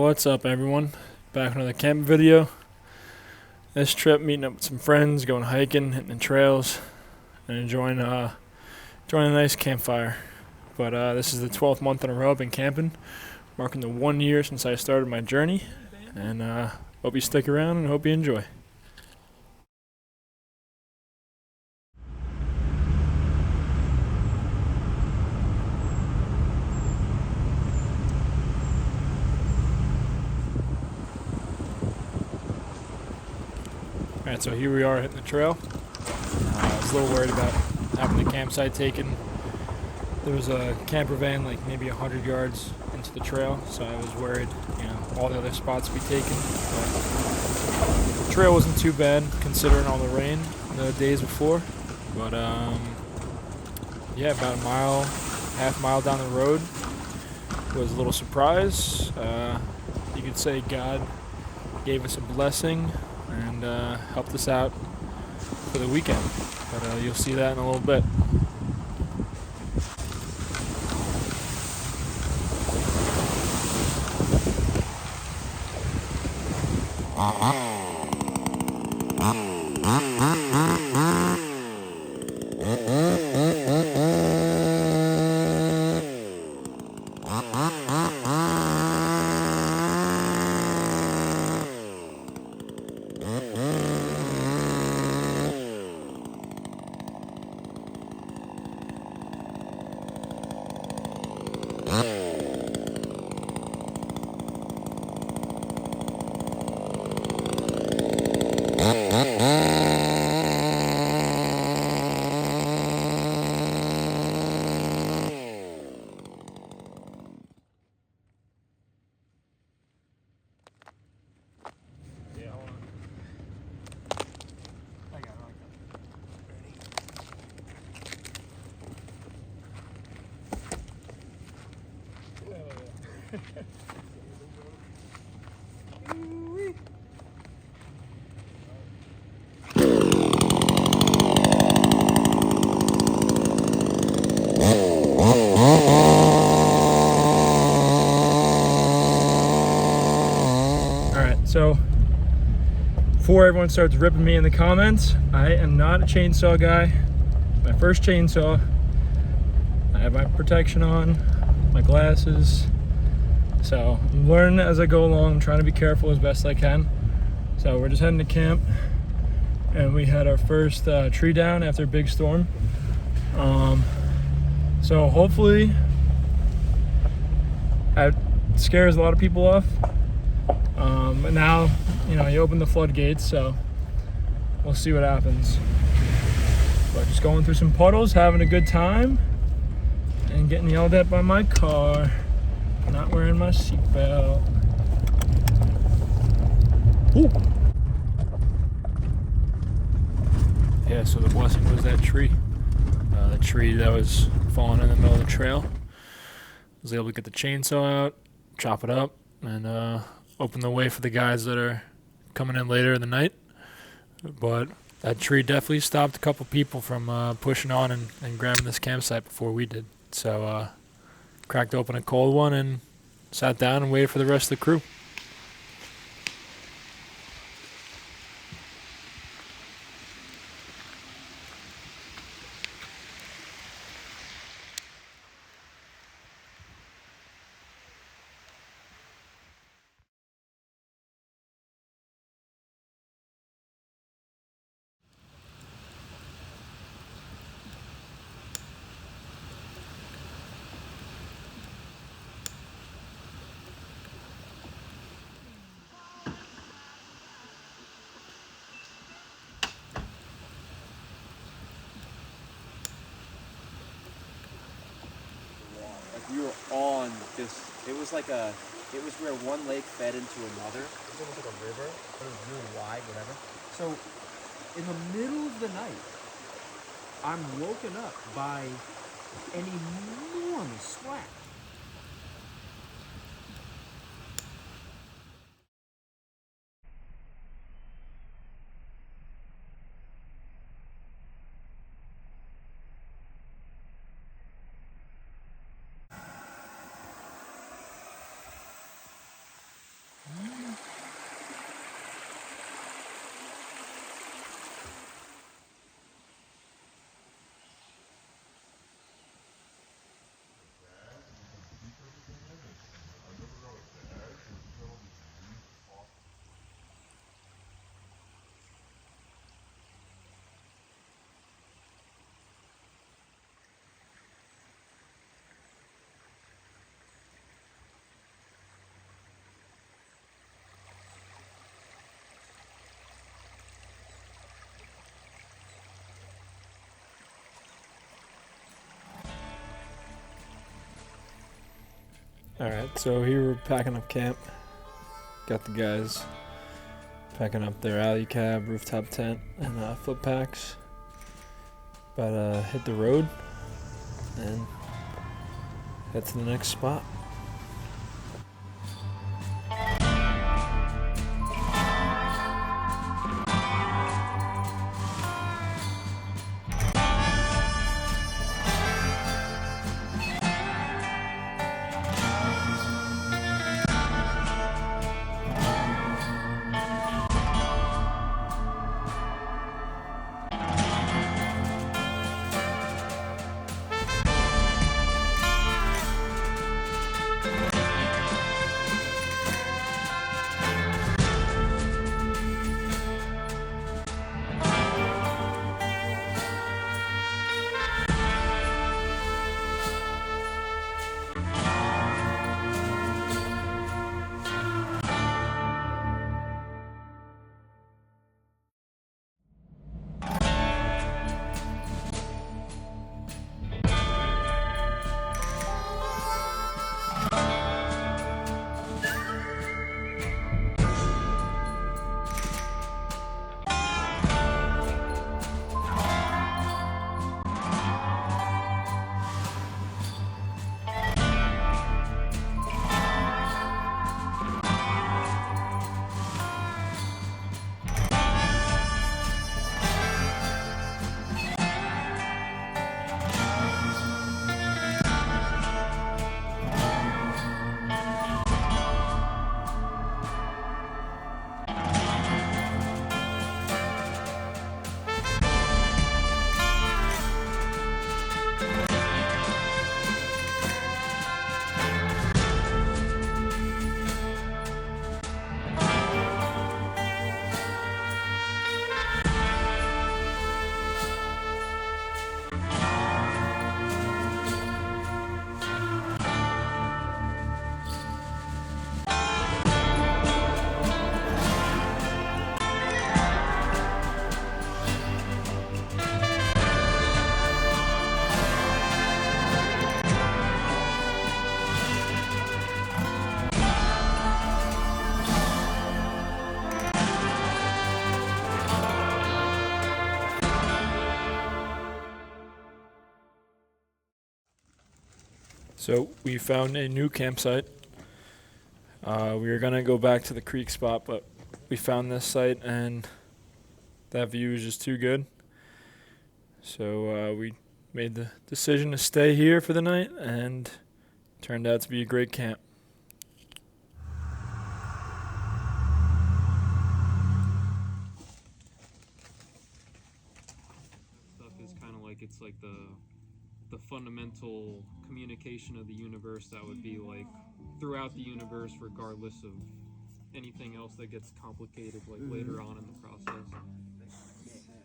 What's up, everyone? Back with another camp video. This trip, meeting up with some friends, going hiking, hitting the trails, and enjoying a nice campfire. But this is the 12th month in a row I've been camping, marking the 1 year since I started my journey. And hope you stick around and hope you enjoy. Alright, so here we are hitting the trail. I was a little worried about having the campsite taken. There was a camper van like maybe 100 yards into the trail, so I was worried, all the other spots would be taken. But the trail wasn't too bad considering all the rain the days before. But about a mile, half mile down the road was a little surprise. You could say God gave us a blessing and helped us out for the weekend. But you'll see that in a little bit. So, before everyone starts ripping me in the comments, I am not a chainsaw guy. My first chainsaw. I have my protection on, my glasses. So, I'm learning as I go along. I'm trying to be careful as best I can. So, we're just heading to camp. And we had our first tree down after a big storm. So, hopefully, that scares a lot of people off. But now, you open the floodgates, so we'll see what happens. But just going through some puddles, having a good time, and getting yelled at by my car for not wearing my seatbelt. Yeah, so the blessing was that tree. The tree that was falling in the middle of the trail. I was able to get the chainsaw out, chop it up, and open the way for the guys that are coming in later in the night. But that tree definitely stopped a couple people from pushing on and grabbing this campsite before we did. So cracked open a cold one and sat down and waited for the rest of the crew. We were on this, it was where one lake fed into another. It was almost like a river, but it was really wide, whatever. So, in the middle of the night, I'm woken up by an enormous splash. Alright, so here we're packing up camp. Got the guys packing up their alley cab, rooftop tent, and foot packs. About to hit the road and head to the next spot. So we found a new campsite. We were gonna go back to the creek spot, but we found this site and that view is just too good. So we made the decision to stay here for the night, and turned out to be a great camp. Stuff is kind of like, it's like the fundamental communication of the universe that would be like throughout the universe, regardless of anything else that gets complicated like later on in the process.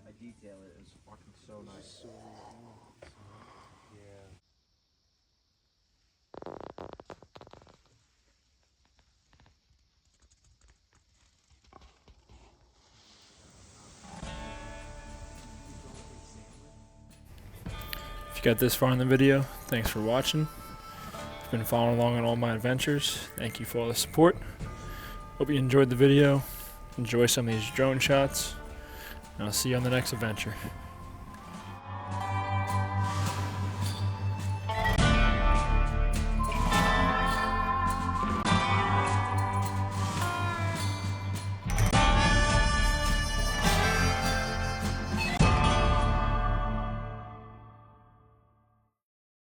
I detail it. It's fucking so nice. If you got this far in the video, thanks for watching. If you've been following along on all my adventures, thank you for all the support. Hope you enjoyed the video. Enjoy some of these drone shots, and I'll see you on the next adventure.